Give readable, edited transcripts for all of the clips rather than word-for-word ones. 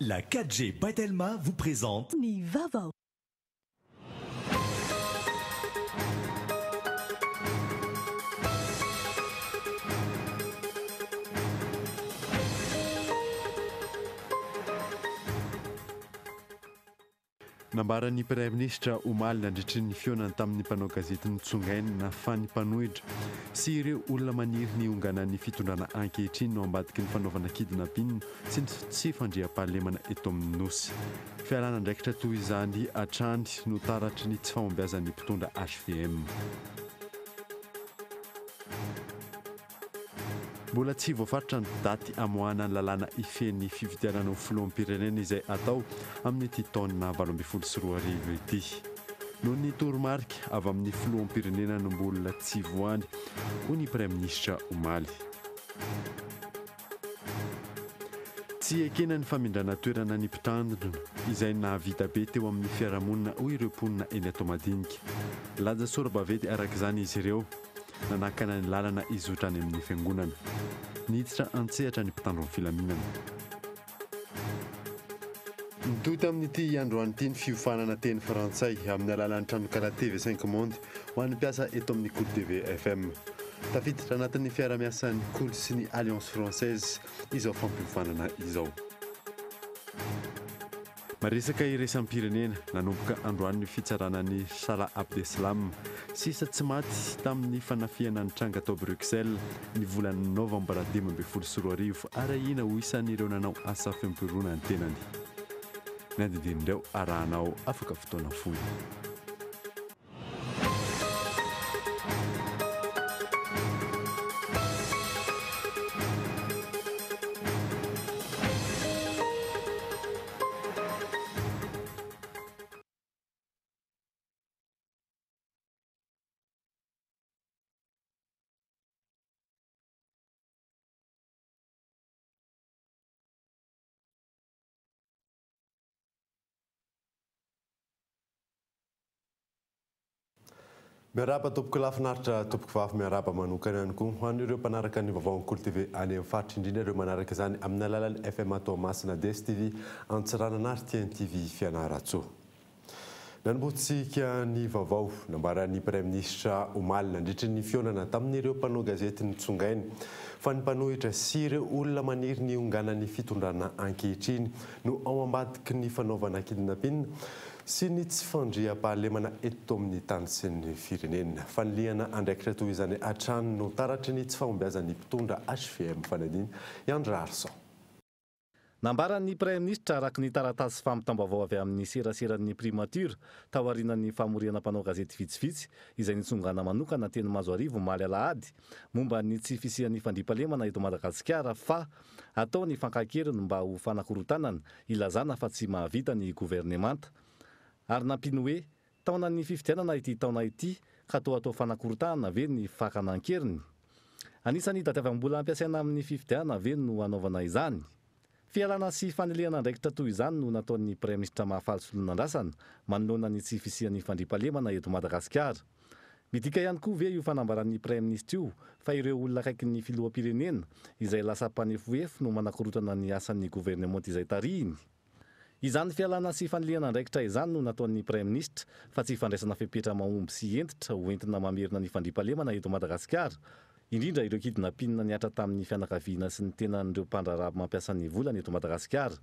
La 4G Batelma vous présente Ni Vavao. Nambaran'ny Praiministra omaly nandritry ny fionany tamin'ny mpanao gazety ny Tsongaina fa ny mpanohitra sy ireo olona maniry ny onganan'ny fitondrana ankehitriny no ambadiky ny fanaovana kidnapping sy ny tsy fandriam-pahalemana eto amin'ny nosy. Fialana andraikitra toy izany hatrany no taratry ny tsy fahombiazan'ny mpitondra HVM. Mbola tsy voafaritra ny daty amoahana ny lalàna ifen'ny fifidianana ho filoham-pirenena izay atao amin'ny ity taona 2024 ity. Noho ny toromarika avy amin'ny filoham-pirenena no mbola tsy voany ho ny Praiministra omaly. Tsy ekena ny famindrana toerana ny mpitandrina izay nahavita be teo amin'ny fiarahamonina ho ireo mponina eny ato madinika. Laja sora-bavety araka izany izy ireo nanakana ny lalana izotrany amin'ny fiangonana. Niditra antsehatra ny mpitandro ny filaminana. Nitoy amin'ity androany ity ny fiofanana teny frantsay amin'ny alalan'ny trano kara TV5 Monde ho an'ny mpiasa eto amin'ny Cool TV FM. Tafiditra anatin'ny fiara-miasan'ny Cool sy ny Alliance Française izao fampiofanana izao. Maresaka iraisam-pirenena nanomboka androany fitsaranan'ny Salah Abdeslam sisa tsy maty tamin'ny fanafiana ny tranga tao Bruxelles ny volana novambra 2024 ary ina ho isan'ireo nanao asa fiampirona ny tenany. Nandidinireo arahanao afaka fotoana fohy. Miaraba tompoko lafinaritra tompoko vavy miaraba manokana ihany koa ho an'ireo mpanaraka ny vaovao Cool TV any amin'ny faritra indrindra ireo manaraka izany amin'ny alalan'ny FM Toamasina DSTV Antsiranana ary TNTV Fianaratsoa. Nanombotsika ny vaovao nambaran'ny Praiministra omaly nandritry ny fionana tamin'ireo mpanao gazety ny Tsongaina fa ny mpanohitra sy ireo olona maniry ny onganan'ny fitondrana ankehitriny no ao ambadiky ny fanaovana kidnapping sy ny tsy fandriam-pahalemana eto amin'ny tany sy ny firenena. Faniliana andraikitra toy izany hatrany no taratry ny tsy fahombiazan'ny mpitondra HVM fanadiny Andra Arson. Nambaran'ny Praiministra araka ny taratasy fampitam-baovao avy amin'ny seraseran'ny primature taorian'ny famoriana mpanao gazety vitsivitsy izay nitsongana manokana teny Mazoarivo omaly alahady momba ny tsy fisian'ny fandriam-pahalemana eto Madagasikara fa atao ny fankakeriny mba ho fanakorotanana ilazana fa tsy mahavita ny governemanta. Ary nampino hoe taonan'ny fifidianana ity taona ity ka atao fanakorotana ve ny fakanan-keriny. Anisany daty avy mbola ampiasaina amin'ny fifidianana ve no anaovana izany. Fialana sy fanilehana andraikitra toy izany no nataon'ny Praiministra mahafaly solonandrasana manoloana ny tsy fisian'ny fandriam-pahalemana eto Madagasikara. Midika ihany koa ve io fanambaran'ny Praiministra io fa ireo olona akaiky ny filoham-pirenena izay lasa mpanefoefo no manakorotana ny asan'ny governemanta izay tarihiny. Izany fialana sy fanilehana andraikitra izany no nataon'ny Praiministra fa tsy fandraisana fepetra mahomby sy entitra ho entina mamerina ny fandriam-pahalemana eto Madagasikara. Indrindra ireo kidnapping niatra tamin'ny fianakaviana sy ny tenan'ireo mpandrarabo mampiasa ny volana eto Madagasikara,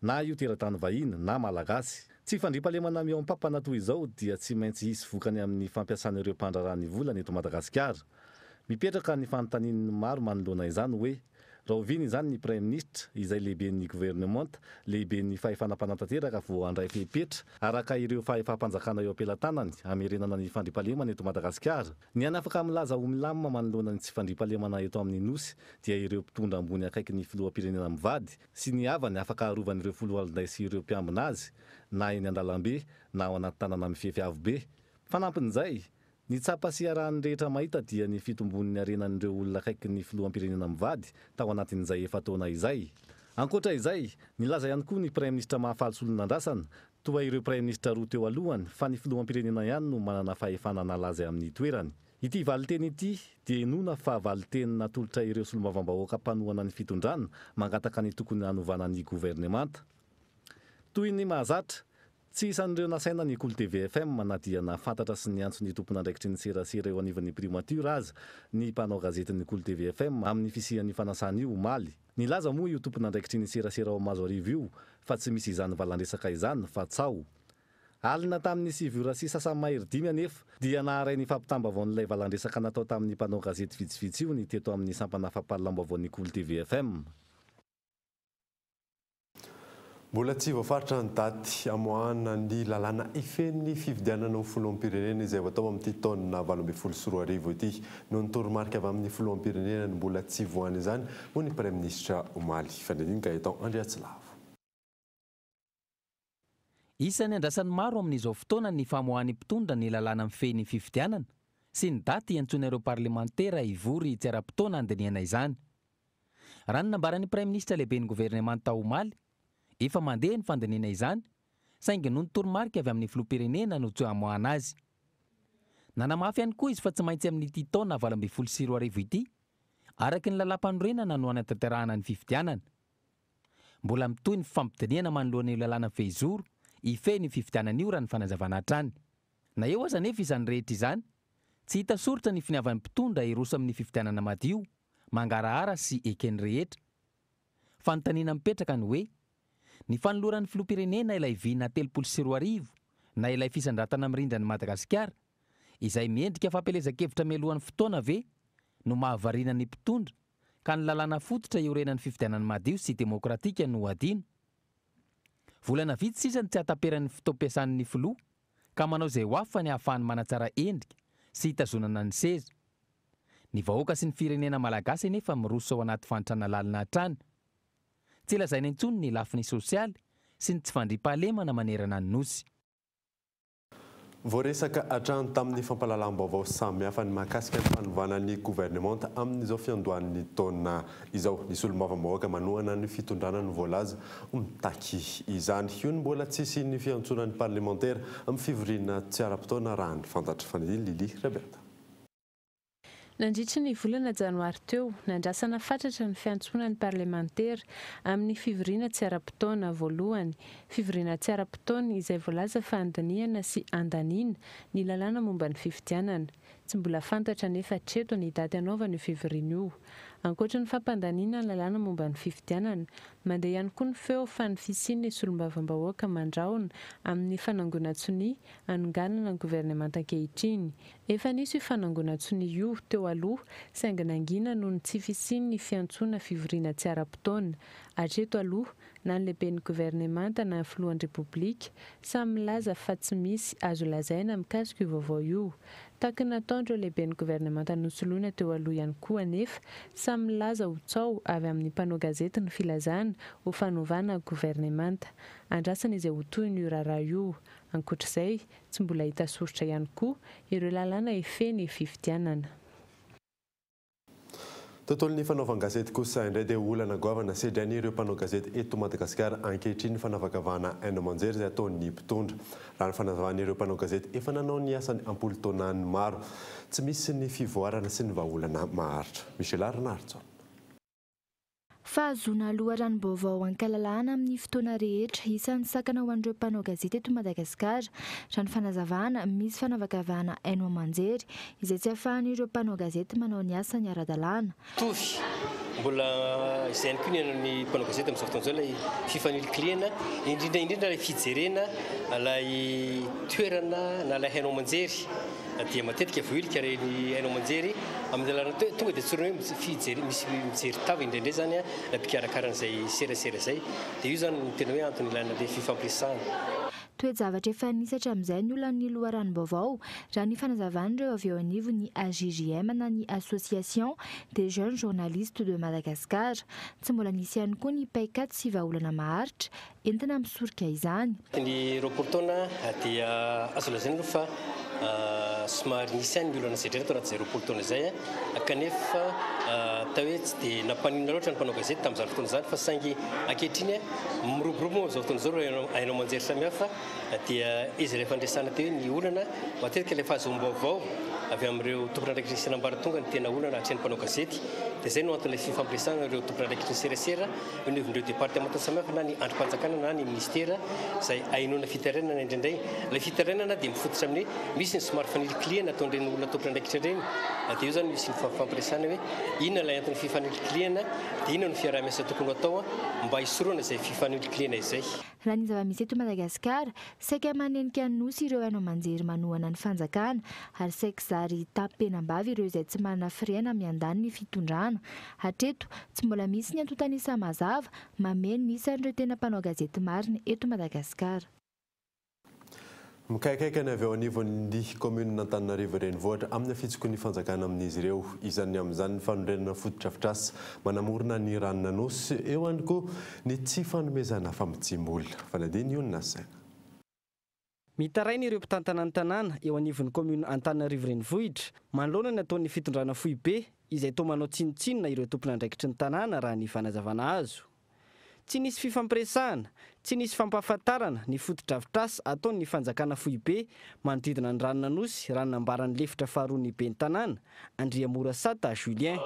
na io teratany vahiny na malagasy. Tsy fandriam-pahalemana miao-mpampana toy izao dia tsy maintsy hisy vokany amin'ny fampiasan'ireo mpandrarany volana eto Madagasikara. Mipetraka ny fanontanian'ny maro manoloana izany hoe raha oviana izany ny Praiministra izay lehiben'ny governemanta, lehiben'ny fahefanam-panantanteraka vao handray fepetra araka ireo fahefa-panjakana eo ampelantanany hamerenana ny fandriam-pahalemana eto Madagasikara. Ny anafaka milaza ho milamina manoloana ny tsy fandriam-pahalemana eto amin'ny nosy dia ireo mpitondra ambony akaiky ny filoham-pirenena mivady sy ny havany afaka arovan'ireo foloalinday sy ireo mpiambina azy na eny an-dalambe na ao anaty tanàna mifefy avo be. Fanampin'izay ny tsapa sy arahan'ny rehetra mahita dia ny fitombon'ny arenan'ireo olona akaiky ny filoham-pirenena mivady tao anatin'izay efa taona izay. Ankoatra izay, nilaza ihany koa ny Praiministra mahafaly solonandrasana toa ireo Praiministra roa teo alohany fa ny filoham-pirenena ihany no manana fahefana nalaza amin'ny toerany. Ity valiteny ity dia enona fa valiteny natolotra ireo solombavambahoaka mpanohana ny fitondrana mangataka ny tokony hanovana ny governemanta. toy ny mahazatra tsy isan'ireo nasaina ny Kolo TV FM manadihana fantatra sy ny antso ny tompona andraikitry ny serasera eo anivon'ny primature aza ny mpanao gazety ny Kolo TV FM amin'ny fisian'ny fanasana io omaly. Nilaza moa io tompona andraikitry ny serasera ao Mazoarivo io fa tsy misy izany valandresaka izany fa tsao. Alina tamin'ny 7/9 anefa dia naharay ny fampitambavaon'ilay valandresaka natao tamin'ny mpanao gazety vitsivitsy io ny teto amin'ny sampana fampahalalam-baovao ny Kolo TV FM. Mbola tsy voafaritra ny daty amoahana ny lalàna ifen'ny fifidianana ho filoham-pirenena izay voatao amin'ity taona 2024 ity. Noho ny toromarika avy amin'ny filoham-pirenena ny mbola tsy voany izany hoy ny Premier Ministra Omaly. Fandiniana Gaëtan Andriatsilavo. Isan'ny andrasany maro amin'izao fotoana ny famoahany mpitondra ny lalàna mifehy fifidianana sy ny daty iantsoana ireo parlemantera hivory tsy ara-potoana andinihana izany. Raha ny nambaran'ny Premier Ministra lehibe ny gouvernemanta Omaly, efa mandeha ny fandiniana izany, saingy noho ny toromarika avy amin'ny filoham-pirenena no tsy hamoahana azy. Nanamafy ihany koa izy fa tsy maintsy amin'ity taona 2024 ity, araky ny lalam-panorenana no hanatanterahana ny fifidianana. Mbola mitohy ny fifampidiniana manoloan'ny lalàna fehizoro ifehy ny fifidianana io raha ny fanazavana hatrany. Na eo aza nefa izany rehetra izany, tsy hita soritra ny finiavan'ny mpitondra hiroso amin'ny fifidianana madio, mangarahara sy ekeny rehetra. Fanontaniana mipetraka ny hoe ny fanoloran'ny filoham-pirenena ilay vina 320 na ilay fisandratana mirindran'ny Madagasikara, izay miendrika fampelezan-kevitra mialohan'ny fotoana ve no mahavariana ny mpitondra ka ny lalàna fototra iorenan'ny fifidianana madio sy demokratika no adino. Volana vitsy sisa ny tsy hataperan'ny fotoam-piasan'ny filoha ka manao izay ho afaka ny ahafahany manatsara endrika sy hitazonana ny seza. Ny vahoaka sy ny firenena malagasy nefa miroso ao anaty fantrana lalina hatrany. Tsy lazaina intsony ny lafiny sosialy sy ny tsy fandriam-pahalemana manerana ny nosy. Voaresaka hatrany tamin'ny fampahalalam-baovao samihafa ny mahakasika ny fanovana ny gouvernemanta amin'izao fiandohan'ny taona izao. Nisy olom-bavambahoaka manohana ny fitondrana ny voalaza mitaky izany. Io ny mbola tsisy ny fiantsonan'ny parlementaire amin'ny fivoriana tsy ara-potoana raha ny fantatra. Fanidiny Lili Rebeta. Nandritra ny volana janoary teo, nandrasana fatratra ny fiantsonan'ny parlementaire amin'ny fivoriana tsy ara-potoana voalohany. Fivoriana tsy ara-potoana izay voalaza fa andaniana sy andaniana ny lalàna momba ny fifidianana. Tsy mbola fantatra nefa hatreto ny daty anaovana io fivoriana io. Ankoatra ny fampandaniana ny lalàna momba ny fifidianana, mandeha ihany koa ny feo fa ny fisian'ny solombavam-bahoaka mandrahona amin'ny fanangonantsony anonganana ny gouvernemanta ankehitriny. Efa nisy io fanangonantsony io teo aloha, saingy nangina noho ny tsy fisian'ny fiantsona fivoriana tsy ara-potoana. Hatreto aloha, na ny lehiben'ny gouvernemanta na ny filohan'ny repoblika, samy milaza fa tsy misy azo lazaina mikasika io vaovao io. Tahaka nataon'ireo lehiben'ny gouvernemanta nosoloina teo aloha ihany koa anefa, samy milaza ho tsao avy amin'ny mpanao gazety ny filazana ho fanovana gouvernemanta. Andrasana izay ho toy ny raharaha io. Ankoatr'izay, tsy mbola hita soritra ihany koa ireo lalàna ifehy fifidianana. Tontolon'ny fanaovan-gazety kosa indray dia olana goavana sedran'ny ireo mpanao gazety eto Madagasikara ankehitriny fanavakavahana haino aman-jery izay ataon'ny mpitondra. Raha ny fanazavahan'ireo mpanao gazety efa nanao ny asany ampolo taonany maro. Tsy misy ny fivoarana sy ny vahaolana maharitra. Michel Arnartson. Fahazona loharanom-baovao ankalalahana amin'ny fotoana rehetra isan'ny sakana ho an'ireo mpanao gazety eto Madagasikara. Raha ny fanazavana misy fanavakavahana haino aman-jery izay tsy ahafahan'ireo mpanao gazety manao ny asany ara-dalàna. Tovy mbola izay ihany koa ny mpanao gazety amin'izao fotoana izao ilay fifaniliklihana, indrindra ilay fijerena, ilay toerana na ilay haino aman-jery. Dia matetika voilika ireny haino aman-jery amin'ny lalàna tonga dia tsorina hoe fijery misy mijery tava indraindray zany na mpikarakarahan'izay serasera izay. Dia io zany tena hoe antony ilana ilay fifampiresahana. Toe-javatra efa nisatra amin'izay ny olana ny loharanom-baovao raha ny fanazavan'ireo avy eo anivo ny AJJM na ny Association des jeunes journalistes de Madagascar. Tsy mbola nisy ihany koa ny paikady sy vahaolana maharitra entina misorika izany. Ny roapolo taona dia azo lazaina fa somary nisy ihany ny olana sedrena tao anaty 0 taona izay kanefa tao hoe tsy dia nampanina loatra ny mpanao gazety tamin'izany fotoana izany fa saingy ankehitriny miroborobo moa izao fotoana izao haino aman-jery samihafa dia izy ilay fandresana teo hoe ny olana matetika ilay fahazoam-baovao avy amin'ireo tompona andraikitra sy nambaranatonga ny tena olana hatrehan'ny mpanao gazety dia izay no anton'ilay fifampiresahana ireo tompon'andraikitry ny serasera oniovindreo département samihafa na ny androm-panjakana na ny ministera izay ahinoana fitarenana indraindray. Ilay fitarenana dia mifototra amin'ny misy ny somary fanili-klien ataon'ireny olona tompon'andraikitra ireny, dia io zany misy ny fifampiresahana hoe inona ilay anton'ny fifanili-klien dia inona no fiarah-miasa tokony atao mba hisoroana izay fifanili-klien izay. Raha ny zava-misy eto Madagasikara, saika manenika nosy ireo haino manjery manohana ny fanjakana ary saika zary tapenam-bavy ireo izay tsy manana friana miandany ny fitondrana. Hatreto tsy mbola misy ny antontanisa mazava mameno nisan'ireo tena mpanao gazety marina eto Madagasikara. Mikaikaika ny avy ao anivon'ny commune Antananarivo renivohitra amin'ny fitsokony fanjakana amin'izy ireo, izany amin'izany ny fanondrenana foto-drafitrasa manamorona ny ranona nosy, eo ihany koa ny tsy fanomezana famitsim-bola. Fanadiny io ny nasaina. Mitaraina ireo mpitantana ny tanàna eo anivon'ny commune Antananarivo renivohitra manoloana ny ataon'ny fitondrana fohy be izay toa manao tsinotsinona ireo tompon'andraikitry ny tanàna raha ny fanazavana azo. Tsy nisy fifampiresahana, tsy nisy fampahafantarana ny foto-drafitrasa ataon'ny fanjakana fohy be manodidina ny ranona nosy raha nambaran'ny lefitra faharoa ny ben'ny tanàna Andriamora Sata Julien.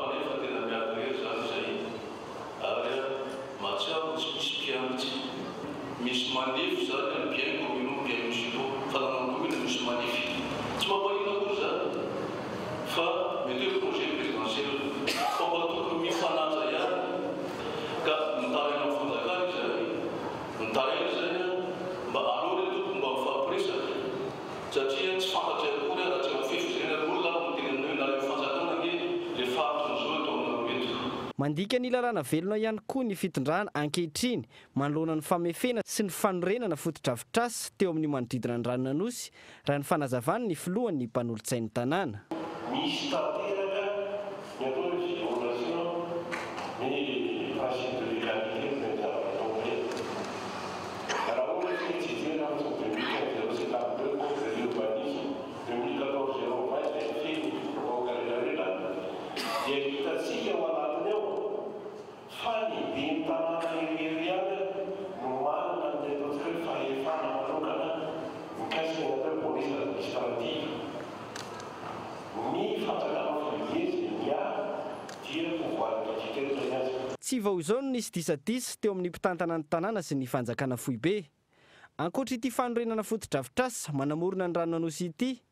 Mandika ny lalàna velona ihany koa ny fitondrana ankehitriny manoloana ny famefena sy ny fanorenana foto-drafitrasa teo amin'ny manodidina ny ranona nosy raha ny fanazavana ny filohan'ny mpanolotsain'ny tanàna. Tsy vao izao no nisy disadisa teo amin'ny mpitantana ny tanàna sy ny fanjakana fohy be. Ankoatra ity fanorenana foto-drafitrasa manamorona ny ranona nosy ity,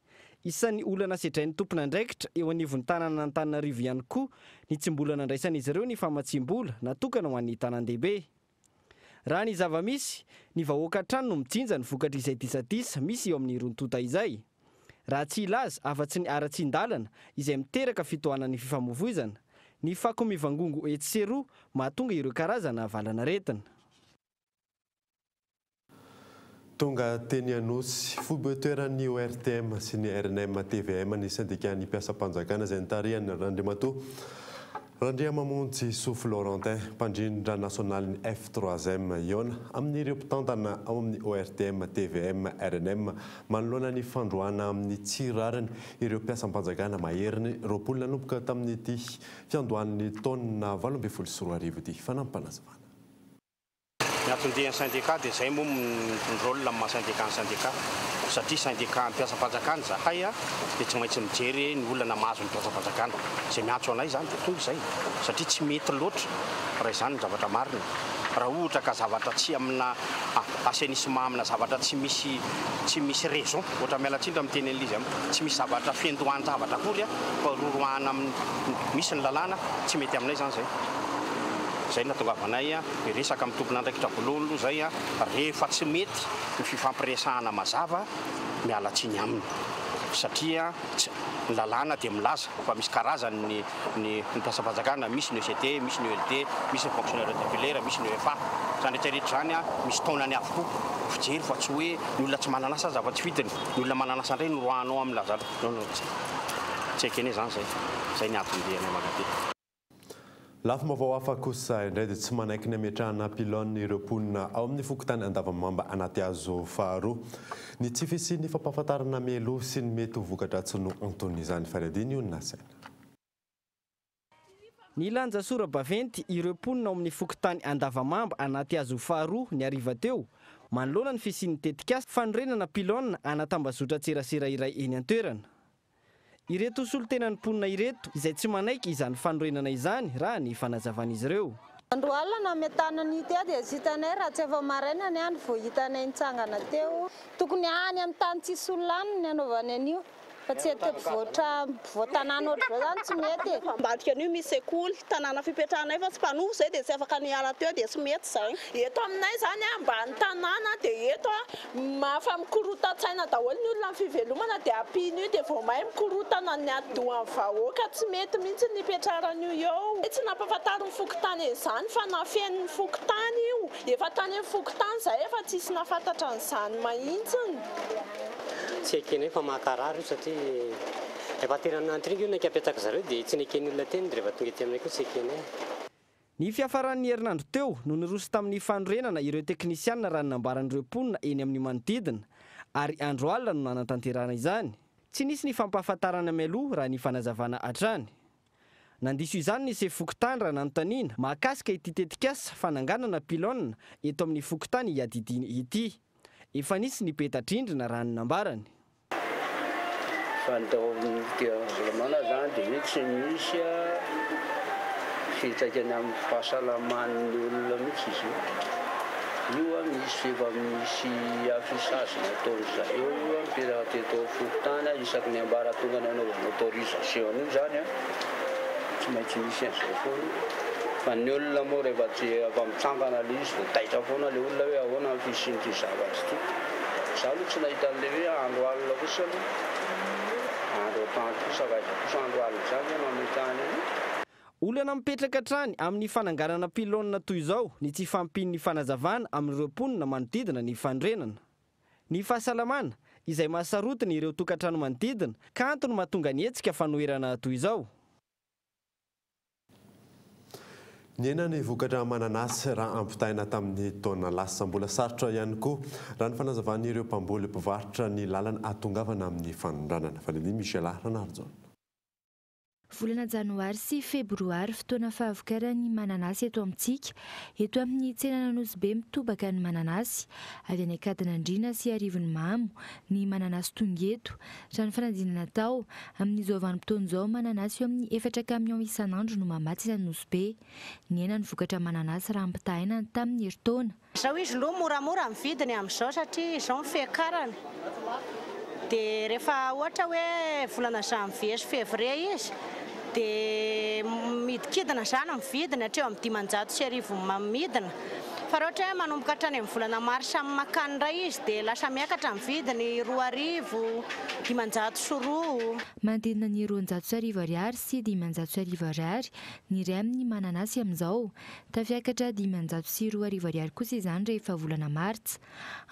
isan'ny olana sedrain'ny tompon'andraikitra eo anivon'ny tanàna Antananarivo ihany koa ny tsy mbola nandraisan'izy ireo ny famatsim-bola natokana ho an'ny tanan-dehibe. Raha ny zava-misy, ny vahoaka hatrany no mijinja ny vokatra izay disadisa misy eo amin'ny rontota izay. Raha tsy ilaza afa-tsy ny ara-tsin-dalana izay miteraka fitohanan'ny fifamoivoizana, ny fako mivangongo etseroa mahatonga ireo karazana valana aretina. Tonga teny anosy fotoeran'ny ORTM sy ny RNM TVM ny syndicat-ny mpiasam-panjakana izay nitarihany Randriamatoa Randriamamonjy Soufy Laurentin, mpandrindra nasionalin'ny F3M iona amin'ireo mpitantana ao amin'ny ORTM, TVM, RNM manoloana ny fandroana amin'ny tsirariny ireo mpiasam-panjakana maheriny roapolo nanomboka tamin'ity fiandohan'ny taona 2024 ity. Fanampanazavana. Miatondihan'ny syndicat dia izay moa ny rôle amin'ny syndicat satria syndicat mpiasam-panjakana zahay dia tsy maintsy mijery ny olana mahazo ny mpiasam-panjakana izay miantso anay zany dia tonga izay satria tsy mety loatra raha izany ny zavatra marina. Raha ohatra ka zavatra tsy amina assainissement amina zavatra tsy misy raison ohatra mialatsindra amin'ny teny an'izy tsy misy zavatra fiandohany zavatra akory fa rorohana misy ny lalàna tsy mety aminay zany zay. Zay natongavanay resaka amin'ny tompon'andraikitra voalohany zay rehefa tsy mety ny fifampiresahana mazava miala tsiny aminy satria ny lalàna dia milaza fa misy karazany ny mpiasam-panjakana, misy ny ECT, misy ny ELT, misy ny fonctionnaire titulaire, misy ny UEFA. Zany rehetrarehetra zany misy taonany avokoa fijery fa tsy hoe ny olona tsy mananasa zava tsy fitiny, ny olona mananasa indray no roanao amin'ny lazara. Tsy ekene zany zay ny atondianay magabe. Lafim-baovao hafa kosa indray dia tsy manaiky ny ametrahana pilone ireo mponina ao amin'ny fokotany Andavamamba anaty hazo faharoa. Ny tsy fisian'ny fampahafantarana melo sy ny mety ho vokatra tsy no antony izany faradiny io ny nasaina. Ny lanja sora baventy ireo mponina ao amin'ny fokotany Andavamamba anaty hazo faharoa ny ariva teo manoloana ny fisian'ny tetikasa fanorenana pilone anatambazotra tserasera iray eny an-toerana. Ireto solontenan'ny mponina ireto izay tsy manaiky izany fanorenana izany raha ny fanazavan'izy ireo. Andro alina metanany teo dia zitanay raha tsy efa maraina ny andro vao hitanay nitsangana teo. Tokony any amin'ny tany tsisy olona any ny anaovany an'io. Fa tsy ety voatanana ohatr'izao zany tsy mety. Ambadika an'io misy sekoly, tanàna fipetrahanay fa tsy mpanovo zay dia tsy afaka niala teo dia tsy mety zay. Eto aminay zany ambany tanàna dia eto mafa mikorota-tsaina daholo ny olona fivelomana dia ampino io dia vao mahay mikorotana ny adohan'ny vahoaka tsy mety mihitsy ny ipetraran'io eo. Tsy nampafantary ny fokotany izany fa nafen'ny fokotany io. Efa tany amin'ny fokotany zay efa tsisy nafantatra an'izany mahitsiny. Tsy ekeny fa mahakarary io satria efa tena nantrika io naika apetsaka zareo dia tsy nekeny olona teny rehefa tonga ety aminay koa tsy ekeny. Ny fiafaran'ny herinandro teo no niroso tamin'ny fanorenana ireo teknisianina raha nambaran'ireo mponina eny amin'ny manodidina ary andro alina no nanatanterana izany. Tsy nisy ny fampahafantarana mialoha raha ny fanazavana hatrany. Nandiso izany ny sefokotany raha nanontaniana mahakasika ity tetikasa fananganana pilona eto amin'ny fokotany iadidiny ity. Efa nisy ny peta-drindrina raha ny nambarany. Fandao dia volamana zany dia tsy misy fitakany amin'ny fahasalaman'ny olona mihitsy izy io. Misy efa misy afisage nataony zareo mipetraka teto fokotany isaky ny ambara tonga ny anaovana autorisation io zany tsy maintsy misy an'izay foana. Fa ny olona moa rehefa tsy avy mitsangana le izy vao taitra foana le olona hoe ahoana ny fisian'ity zavatra ity. Za aloha tsy nahita an'le hoe andro alina kosa andro atany kosa kosa andro alina zany mametany io. Olana mipetraka hatrany amin'ny fananganana pilona toy izao ny tsy fampin'ny fanazavana amin'ireo mponina manodidina ny fanorenana. Ny fahasalamana izay mahasarotiny ireo tokantrano manodidina kanto no mahatonga ny hetsika fanoherana toy izao. Ny ena ny vokatra mananasy raha ampitaina tamin'ny taona lasa mbola sarotra ihany koa raha ny fanazavan'ireo mpamboly mpivarotra ny lalana atongavana amin'ny fanondranana. Faniny Michel Ranarjon. Volana janoary sy febroary fotoana fahavokaran'ny mananasy eto amintsika. Eto amin'ny tsena Nanosy be mitobaka ny mananasy avy any Akadinandriana sy Arivony Mamo ny mananasy tongeto. Raha ny fanadinana tao amin'izao vanim-potoan'izao mananasy eo amin'ny 4 camion isan'andro no mamatsy Nanosy be. Ny ena ny vokatra mananasy raha ampitaina tamin'ny herintaona. Izao izy loha moramora amin'ny vidiny amin'izao satria izao mifekarana. Dia rehefa ohatra hoe volana janvier sy février izy dia midikidina zany amin'ny vidiny hatreo amin'ny 500 sy 1000 mamidina. Fa raha ohatra hoe manomboka hatrany amin'ny volana mars amin'ny makany iray izy dia lasa miakatra amin'ny vidiny 2000, 500 sy 2. Manodidina ny 210 ariary sy 510 ariary ny iray amin'ny mananasy amin'izao. Tafiakatra 500 sy 20 ariary kosa izany rehefa volana martsa.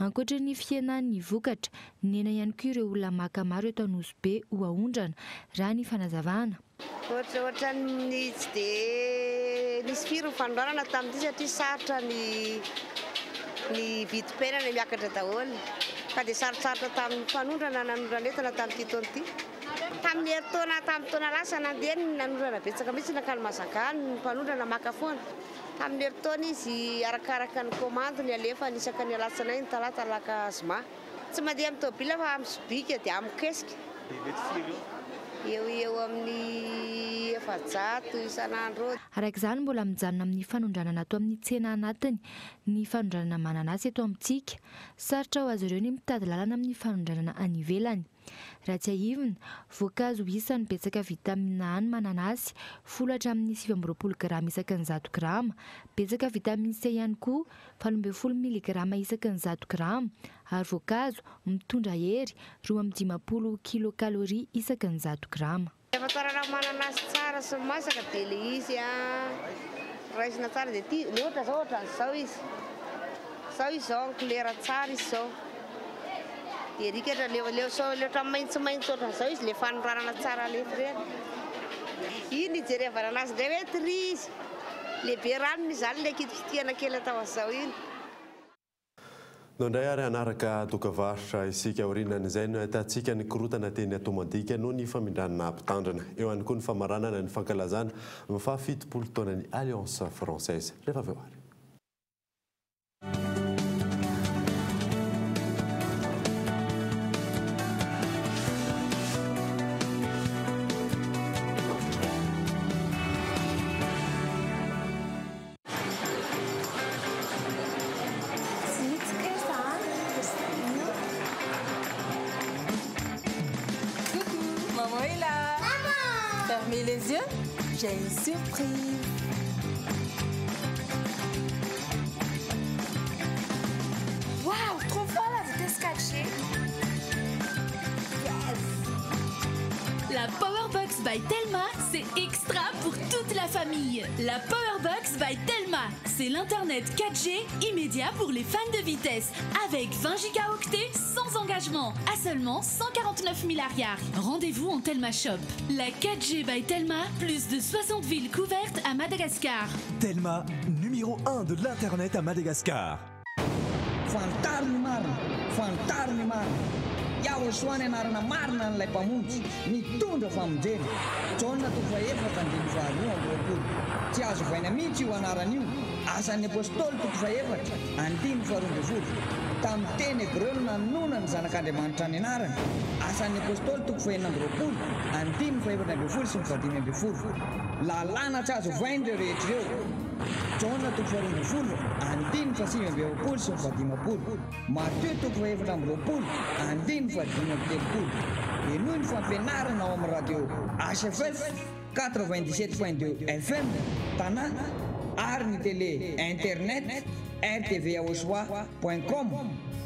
Ankoatra ny fihenan'ny vokatra, ny ena ihany koa ireo olona maka maro eto Anosy be ho ahondrana raha ny fanazavana. Ohatra ny tsy dia nisy firy ny fanondranana tamin'ity satria sarotra ny vidim-piainana miakatra daholo. Ka dia sarosarotra tamin'ny fanondrana nanondrana entana tamin'ity taona ity. Tamin'ny herintaona tamin'ny taona lasa nandeha ny nanondrana betsaka mihitsy nakany mazakany ny mpanondrana maka foana. Tamin'ny herintaona izy arakaraka ny komandony alefa ny isaka ny alatsinainy ny talata laka zoma. Tsy mandeha amin'ny tôbila fa amin'ny sobika dia amin'ny kesika. Eo amin'ny 700 isan'andro. Araka izany mbola mijanona amin'ny fanondranana ato amin'ny tsena anatiny ny fanondranana mananasy eto amintsika. Sarotra ho azy ireo ny mitady lalana amin'ny fanondranana any ivelany. Raha tsy ahivina, voankazo isan'ny betsaka vitamina A ny mananasy 10 hatramin'ny 720 grama isaky ny 100 grama. Betsaka vitamina C ihany koa 12 miligrama isaky ny 100 grama. Ary voankazo mitondra hery 250 kilokaloria isaky ny 100 grama. Fahatarana mananasy tsara sy masaka dia le izy raisina tsara dia ty ohatra zao ohatran'izao izy. Zao izy zao ny kolera tsara izy zao. Dia rikatra leotra maitsomaitso ohatran'izao izy le fanondranana tsara lefirery. Iny ijerevana anazy indray hoe tri izy. Lehibe ranony izany le kitikitihana kely atao azao iny. Nondray ary anaraka dokavarotra isika aorinan'izay no ahitantsika ny korotana teny Atomadika noho ny famindranana ampitandrana. Eo ihany koa ny famaranana ny fankalazana amin'ny fahafitopolo taona ny Alliance Française. Rehefa avy eo ary. Fermez les yeux, j'ai une surprise. Waouh, trop fort la vitesse 4G. La Powerbox by Telma, c'est extra pour toute la famille. La Powerbox by Telma, c'est l'internet 4G immédiat pour les fans de vitesse, avec 20 gigaoctets sans engagement, à seulement 149 milliards. Rendez-vous en Telma Shop. La 4G by Telma, plus de 60 villes couvertes à Madagascar. Telma, numéro 1 de l'internet à Madagascar. Fantarny Iaho soany anarana marina n'ilay mpamonjy mitondra famonjena jauna toko faefatra andiny faharoa amby roapolo tsy azo vaina mihitsy io anaran'io asan'ny apôstôly toko faefatra andimy faharoa amby folo tamin'ny teny hébreu nanona ny zanak'Andriamanitra ny anarany asan'ny apôstôly toko fahenina amby roapolo andimy faefatra amby folo sy ny fadimy amby folo lalàna tsy azo vaina ireo rehetra ireo jauna toko faharoa amby folo andimy fasimy amby efapolo sy ny fadimapolo Matthieu toko faefatra amby roapolo andimy fadimy amby telopolo enoy ny fampianarana ao amin'ny radio HFF 97.2 FM tanàna ary ny télé internet rtvaoswa.com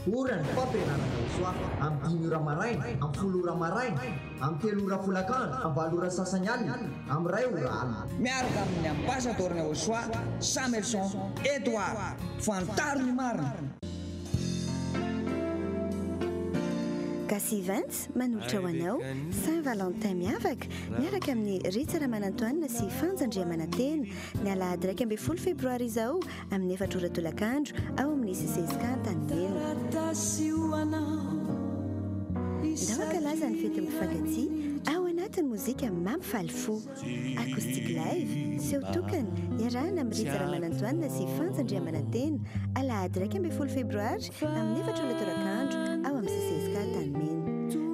Ora ny fampianarana Osoa amin'ny 5 ora maraina, amin'ny 10 ora maraina, amin'ny 3 ora folakandro, amin'ny 7 ora sasany alina, amin'ny 2 ora alina. Miaraka amin'ny ambassadorina Osoa, Samuelson, Edouard, fantariny marina. Gasy Events manolotra ho anao Saint-Valentin miavaka miaraka amin'ny Ritsy Ramanantoanina sy fanjandriamanantena ny alahady 12 febroary izao amin'ny 4 ora tolakandro ao amin'ny CCSK Antanimena. Ndao ankalaza ny fety mifankatia ao anatin'ny mozika mampifaly fo acoustic live seho tokana iarahana amin'ny Ritsy Ramanantoanina sy fanjandriamanantena alahady 12 febroary amin'ny 4 ora tolakandro ao amin'ny CCSK Antanimena.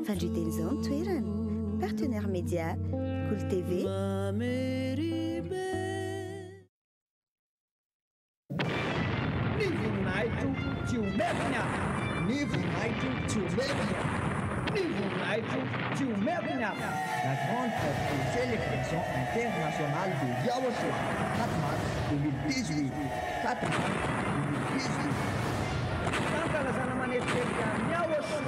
Fandridenizao ny toerana partenaire média Cool TV. La grande sélection internationale de Yaosu 4 mars 2018. 4 mars 2018. Fankalazana manetrika ny Yaosu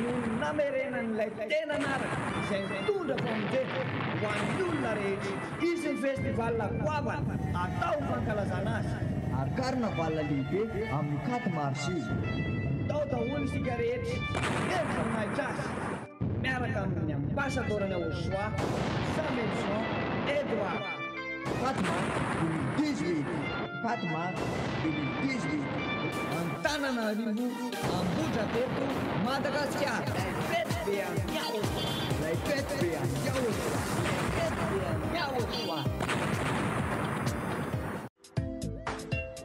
no namerenan'ilay tena anarana izay mitondra famonjena ho an'ny olona rehetra. Izy ny festival goavana atao fankalazana azy. Ary carnaval lehibe amin'ny 4 mars io. Atao daholo isika rehetra entra maitra azy. Miaraka amin'ny ambassadorana Osoa, Samuelson, Edouard. 4 mars 2018. 4 mars 2018. Antananarivo, Ambohidrateto, Madagascar. Fête be an'ny Yaosu. Lay fête be an'ny Yaosu. Fête be an'ny Yaosu.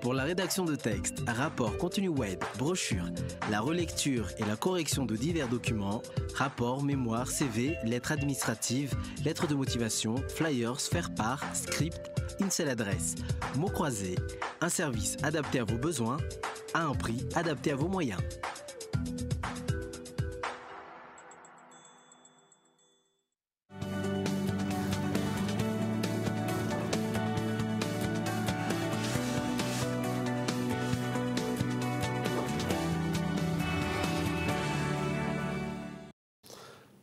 Pour la rédaction de texte, rapport contenu web, brochure, la relecture et la correction de divers documents, rapports, mémoires, CV, lettres administratives, lettres de motivation, flyers, faire-part, script, une seule adresse, mots croisés, un service adapté à vos besoins, à un prix adapté à vos moyens.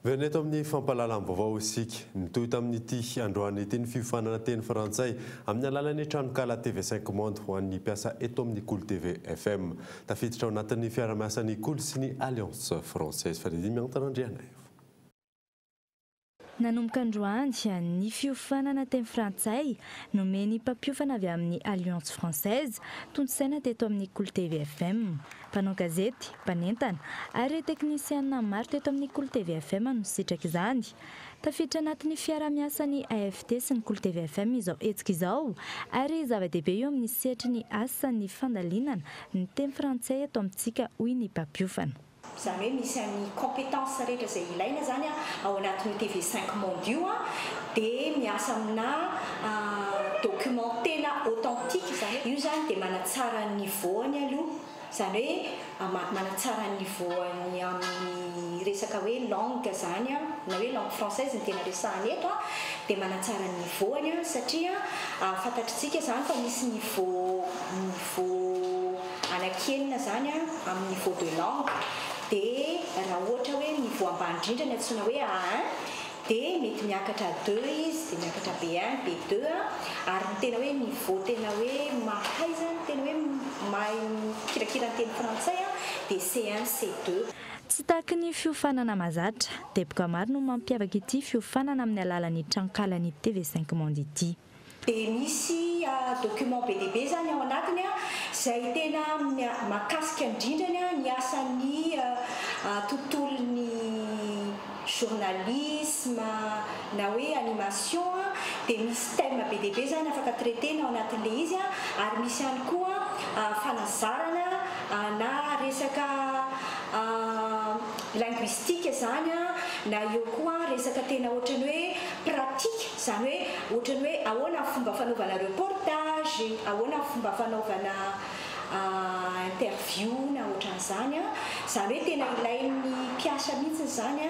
Veneto amin'ny fampahalalam-baovao isika nitoy tamin'ity androany ity ny fifanana teny frantsay amin'ny alalan'ny tranokala TV5 Monde ho an'ny mpiasa eto amin'ny Cool TV FM. Tafiditra ao anatin'ny fiara-miasan'ny Cool sy ny Alliance Française Faridy miantarandrianay. Nanomboka androany ny fiofanana teny frantsay nomeny mpampiofana avy amin'ny Alliance Française tontosaina teto amin'ny Cool TV FM. Mpanao gazety, mpanentana ary teknisiana maro teto amin'ny Cool TV FM no sitraka izany. Tafiditra anatin'ny fiara-miasan'ny AFT sy ny Cool TV FM izao etsika izao ary zava-dehibe eo amin'ny sehatry ny asan'ny fandalinana ny teny frantsay eto amintsika hoy ny mpampiofana. Zany hoe misy amin'ny compétence rehetra izay ilaina zany ao anatin'ny TV5 Monde io dia miasa amina document tena authentique zany io zany dia manatsara ny niveauany aloha izany hoe manatsara niveauany amin'ny resaka hoe langue zany na hoe langue française ny tena resahany eto dia manatsara niveauany satria fantatritsika zany fa misy niveau anakenina zany amin'ny niveau de langue dia raha ohatra hoe niveau ambany indrindra ny antsoina hoe A1 dia mety miakatra 2 izy dia miakatra B1 B2 ary ny tena hoe niveau tena hoe mahay zany tena hoe mahay kirakira ny teny frantsay dia C1 C2. Tsy tahaka ny fiofanana mazatra dia boka maro no mampiavaka ity fiofanana amin'ny alalan'ny trankalany TV5 Monde ity. Dia misy document be dia be zany ao anatiny izay tena mahakasika indrindrany ny asan'ny tontolon'ny journalisme na hoe animation dia misy thème be dia be zany afaka traitena ao anatin'ilay izy ary misy ihany koa fanazarana na resaka linguistique zany na eo koa resaka tena ohatrany hoe pratique zany hoe ohatrany hoe ahoana fomba fanaovana reportage ahoana fomba fanaovana interview na ohatran'izany zany hoe tena ilain'ny mpiasa mihitsy zany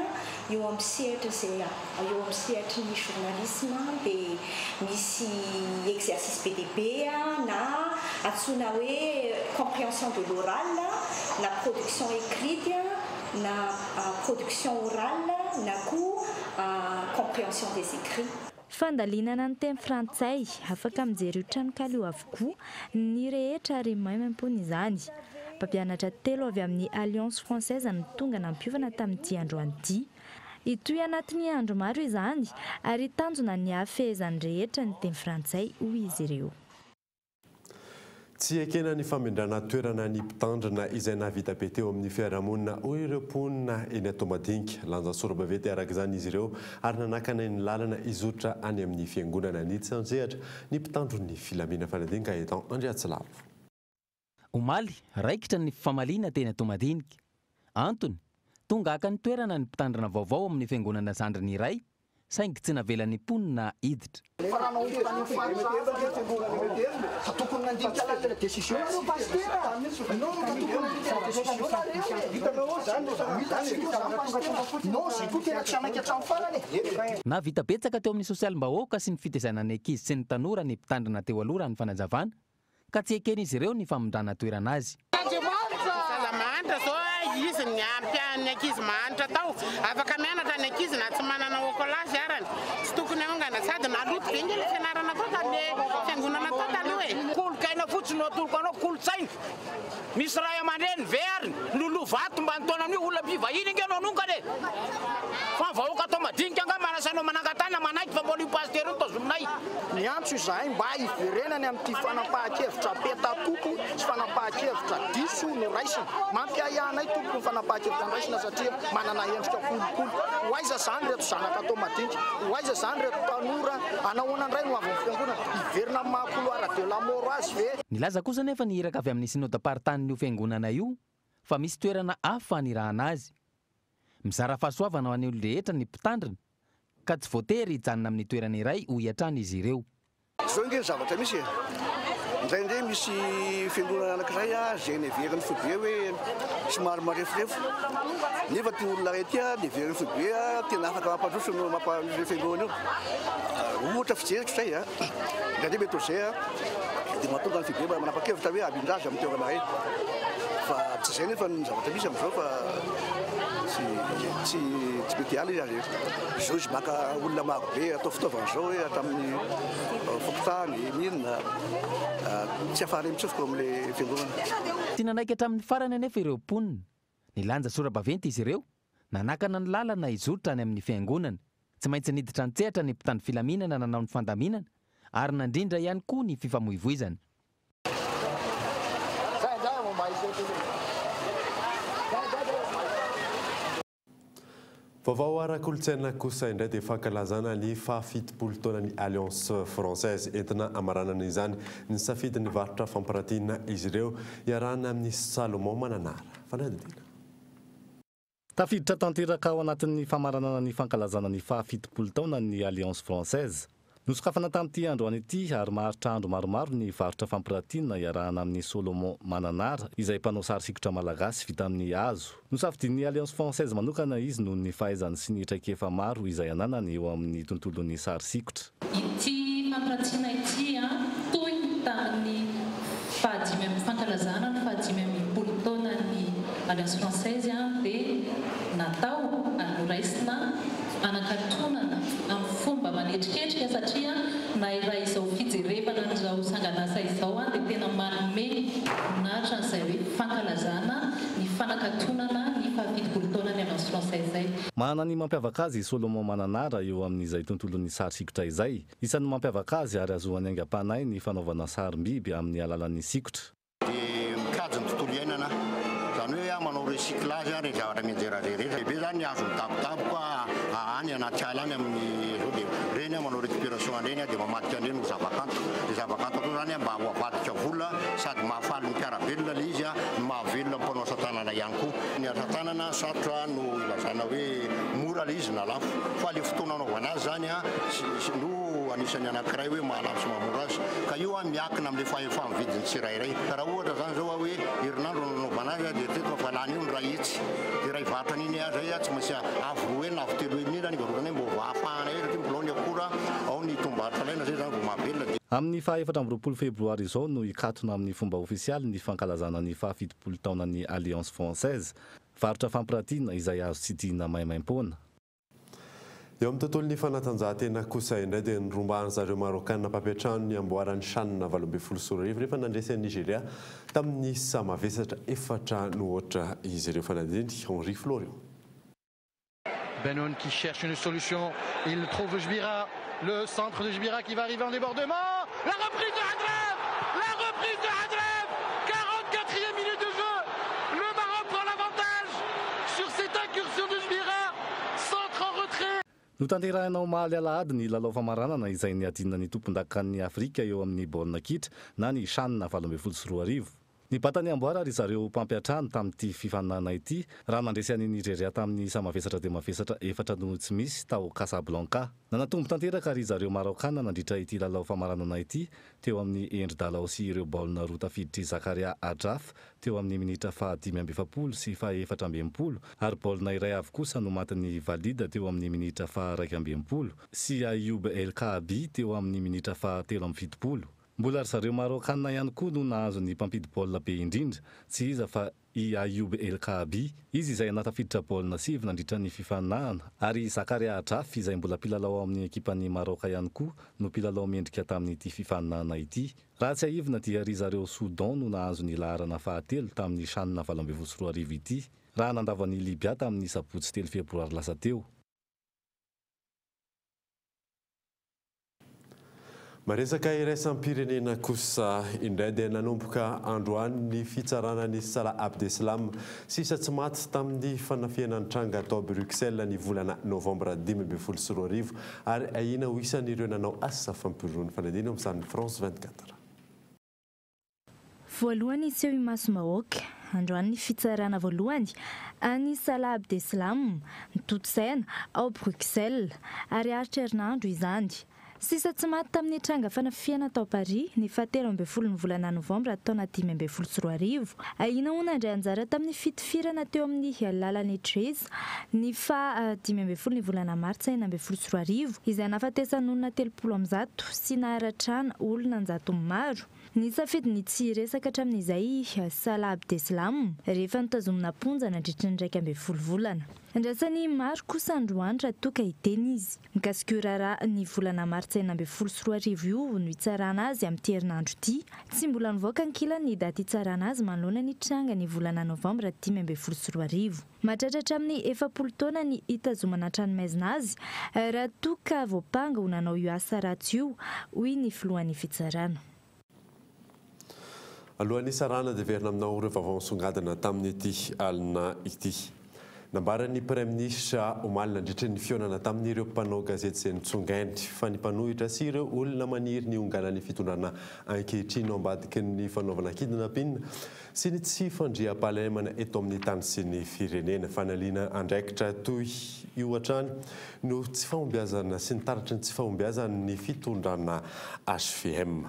eo amin'ny sehatra zay eo amin'ny sehatry ny journalisme dia misy exercice be dia be na antsoina hoe compréhension de l'oral na production écrite na production orale na koa compréhension des écrits. Fandalinana ny teny frantsay afaka mijery tranokala io avokoa ny rehetra ary maimampony izany. Mpampianatra 3 avy amin'ny Alliance Française no tonga nampiovana tamin'ity andro an'ity. Itoy anatin'ny andro maro izany ary tanjona ny hafehezany rehetra ny teny frantsay hoy izy ireo. Tsy ekena ny famindrana toerana ny mpitandrina izay navita be teo amin'ny fiarahamonina hoy ireo mponina eny Atomadinika. Lanja sorabavety araka izany izy ireo ary nanakana ny lalana izotra any amin'ny fiangonana ny Tsanjehatra ny mpitandron'ny Filamina Fanadinika etan Andriatsilavo. Omaly raikitra ny famalina teny Atomadinika. Antony tonga aka ny toerana ny mpitandrina vaovao amin'ny fiangonana Zandriny iray saingy tsy navelan'ny mponina hiditra. Na vita betsaka teo amin'ny sosialim-bahoaka sy ny fitaizana ny ankizy sy ny tanora ny mpitandrina teo aloha raha ny fanazavana ka tsy eken'izy ireo ny famindrana toerana azy. Izy ny ampian'ny ankizy mahantra tao afaka mianatra ny ankizy na tsy manana okolage arany tsy tokony aongana sady naloto be ngely fianarana totale fiangonana totale hoe kolokaina fotsiny atoloko anao kolotsaina misy ray aman-dreny veriny lolo vato mba ntaona amin'io olona mpivahiny inge anao nonka de fa vahoaka atao madinika anga manasanao manangatana manaiky fa mbola io pasteur ny tazominay ny antso izay mba hiverenany amin'ity fanapahan-kevitra petatoko sy fanapahan-kevitra diso no raisiny mampiahianay tompony fanapahan-kevitra andraisina satria manana endrika kolokolo hoaiza zany reto zanaka atao madinika hoaiza zany reto tanora anahoana indray no avy fiangonana hiverina amin'ny mahakoloara de la moro azy ve. Nilaza kosa nefa ny iraka avy amin'ny synodam-paritanin'io fiangonana io fa misy toerana hafa nirahana azy. Mizara fahasoavana ho an'ny olo rehetra ny mpitandrina ka tsy voatery hijanona amin'ny toerana iray ho hiatrana izy ireo. Zao nge zavatra misy indraindray misy fiangonana anankiray zay neveriny fobe hoe somary marefirefo nefa ty olona ray ty neveriny fobe tena afaka mampandroso no mampandroso fiangonana io ohatra fijeriko zay indraindray mety zay dia mahatonga ny fibe mba manapa-kevitra hoe abindraza amin'ny toerana ray fa tsy zay nefa ny zavatra misy amin'izao fa tsy mety ala izy azy zao izy maka olona maro be atao fitaovan'izao hoe atamin'ny fokotany minina tsy afahany mitsofoko amin'ilay fiangonana. Tsy nanaiky hatramin'ny farany anefa ireo mponina nilanja sora-baventy izy ireo nanakana ny lalana izotra any amin'ny fiangonana tsy maintsy niditra an-tsehatra ny mpitandro filaminana nanao ny fandaminana ary nandrindra ihany koa ny fifamoivoizana. Vaovao ara-kolontsaina kosa indray dia fankalazana ny fahafitopolo taona ny Alliance Française entina amaranana izany ny safidin'ny varotra fampirantiana izy ireo iarahana amin'ny Salomon Mananara. Fanadidina. Tafiditra tanteraka ao anatin'ny famaranana ny fankalazana ny fahafitopolo taona ny Alliance Française nosokafana tamin'ity androany ity ary maharitra andro maromaro ny varotra fampiratina iarahana amin'ny Solomon Mananara izay mpanao sary sikotra malagasy vita amin'ny hazo. Nosafidian'ny Alliance Française manokana izy noho ny fahaizany sy ny traikefa maro izay ananany eo amin'ny tontolon'ny sary sikotra. Ity fampiratina ity toy tamin'ny fahadimy amin'ny fankalazana ny fahadimy amin'ny polo taona ny Alliance Française dia natao anoraisina anakatonana amin'ny fomba manetriketrika satria na iray izao fijerevana n'izao sanganasa izao dia tena manome natra n'izay hoe fankalazana ny fanakatonana ny fahavitopolo taona ny Alliance Française izay. Mahana ny mampiavaka azy Solomon Mananara eo amin'izay tontolon'ny sary sikotra izay. Isan'ny mampiavaka azy ary azoany aingam-panahy ny fanaovana sarim-biby amin'ny alalan'ny sikotra. Dia mikajy ny tontolo iainana zany hoe manao recyclage ny zavatra mianjerarehetra be zany azo mitabotaboka any anaty ala any amin'ny zao dia reny manao récupération an'ireny dia mamadika an'ireny ho zavakanto. Dia zavakanto koa zany mba ho avadika vola sady mahafaly ny mpiara-belona ilay izy mahavelona mpanao asa-tanana ihany koa. Ny asa-tanana satrotra no ilazana hoe mora ilay izy na lafo fa ilay fotoana anaovana azy zany no anisany anankiray hoe mahalafo sy mamora azy ka io miakina amin'ilay fahefa vidiny tsirairay. Raha ohatra zany zao hoe herinandro nanaovana azy dia teto fa lany io ny ray hitsy dia ray vatany iny zay tsy maintsy avy 9 avy 3 minitra ny varotana mbo ahafahana hoe mbolao ny akora ao ny tombatra laina zay zany vao mahabelona. Amin'ny faha-efatra amby 20 febroary izao no ikatona amin'ny fomba ofisialy ny fankalazana ny fahafitopolo taonan'ny Alliance Française, varotra fampiratina izay azo tsidihana maimaim-poana. Eo amin'ny tontolon'ny fanatanjahantena kosa indray dia nirombahan zareo Marokana mpampiatrano ny amboarany Shanna 24 rehefa nandresy an'i Nigeria tamin'ny samavesatra efatra no ohatra izy ireo fanadiny. Henri Florian. Benoun qui cherche une solution, il trouve Jbira, le centre de Jbira qui va arriver en débordement, la reprise de Hadref, 44e minute de jeu, le Maroc prend l'avantage sur cette incursion de Jbira, centre en retrait. Notanterahinao omaly alahady ny lalao famaranana izay niadinina ny tompon-dakan'ny Afrika eo amin'ny baolina kitra na ny Shanna 24. Ny batany amboara ary zareo mpampiatrano tamin'ity fifaninana ity raha nandresy an'i Nigeria tamin'ny samavesatra dia mavesatra efatra no tsy misy tao Casablanca. Nanatombo tanteraka ary zareo Marokana nandritra ity lalao famaranana ity teo amin'ny Endry Dalao sy ireo baolina roa tafiditry Zakaria Adraf teo amin'ny minitra faha-5 sy faha-4 ary baolina iray avy kosa no matin'ny Valida teo amin'ny minitra faha-2 sy Ayoub El Kaabi teo amin'ny minitra faha-7. Mbola ry zareo Marokana ihany koa no nahazo ny mpampidy baolina be indrindra, tsy iza fa i Ayoub El Kaabi, izy izay natafiditra baolina 7 nandritra ny fifaninahana, ary Zakaria Adraf izay mbola mpilalao amin'ny ekipan'ny Maroka ihany koa no mpilalao mendrika tamin'ity fifaninahana ity. Raha tsy aivina dia ry zareo Soudan no nahazo ny laharana fahatelo tamin'ny Shanna 24 ity, raha nandavan'ny Libia tamin'ny sabotsy 3 febroary lasa teo. Maresaka iraisam-pirenena kosa indray dia nanomboka androany ny fitsarana ny Salah Abdeslam sisa tsy maty tamin'ny fanafiana tranga atao Bruxelles ny volana novambra 2024 ary ahina ho isan'ireo nanao asa fampirony fanadina amin'izany France 24. Voalohany iseho imaso mahoaka androany ny fitsarana voalohany any Salah Abdeslam nitotsaina ao Bruxelles ary aritra herinandro izany. Sisa tsy maty tamin'ny tranga fanafiana tao Paris ny 17 ny volana novambra taona 2024. Ahina ho nandray anjara tamin'ny fitifirana teo amin'ny lalan'ny Trez ny 15 ny volana martsa 2024 izay nahafatesan'olona 30 sy naharatrana olona 100 maro. Ny safidy ny tsy resaka hatramin'izay Salah Abdeslam rehefa nitazomina ponja nandritra ny 12 volana. Andrasany maro kosa androany raha toka hiteny izy. Mikasika raharaha ny volana martsa 2024 io no hitsarana azy amin'ny herinandro ity. Tsy mbola nivoaka ankilany ny daty hitsarana azy manoloana ny tranga ny volana novambra 2024. Mahatratra amin'ny 40 taona ny hitazomana tranomaizina azy raha toka voapanga ho nanao io asa ratsy io hoy ny filohan'ny fitsarana. Alohan'ny sarana dia verina aminao ireo vaovao nisongadina tamin'ity alina ity. nambarany praiminisitra omaly nandritra ny fionana tamin'ireo mpanao gazety sy nitsongainy fa ny mpanohitra sy ireo olona maniry ny onganany fitondrana ankehitriny ambadiky ny fanaovana kidnaping sy ny tsy fandriam-pahalemana eto amin'ny tany sy ny firenena fanaliana andraikitra toy io hatrany no tsy fahombiazana sy ny taratry ny tsy fahombiazana ny fitondrana HVM.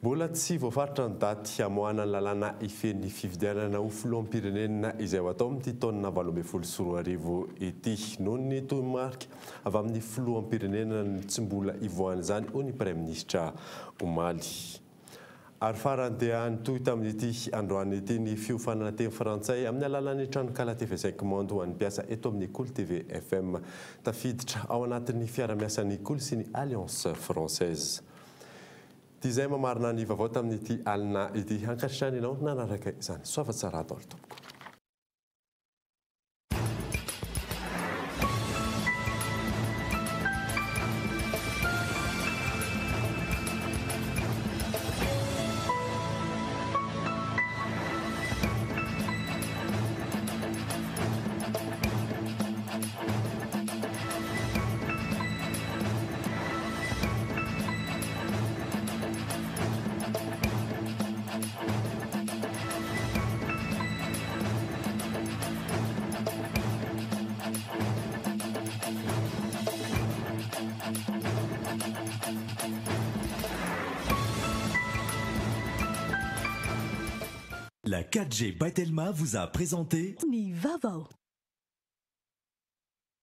Mbola tsy voafaritra ny daty hamoahana ny lalàna ifen'ny fifidianana ho filoham-pirenena izay ho atao amin'ity taona 2024 ity noho ny tohimarika avy amin'ny filoham-pirenena ny tsy mbola ivoahana izany ho ny praiminisitra omaly. Ary farany dia nitohy tamin'ity androany ity ny fiofanana teny frantsay amin'ny alalan'ny tranokala TV5 Monde ho an'ny mpiasa eto amin'ny Cool TV FM tafiditra ao anatin'ny fiara-miasan'ny Cool sy ny Alliance Française. Izay mamarina ny vaovao tamin'ity alina ity hankasitrany ianao nanaraka izany soavatsara adaolo tompoko. La 4G by Telma vous a présenté Ni Vavao.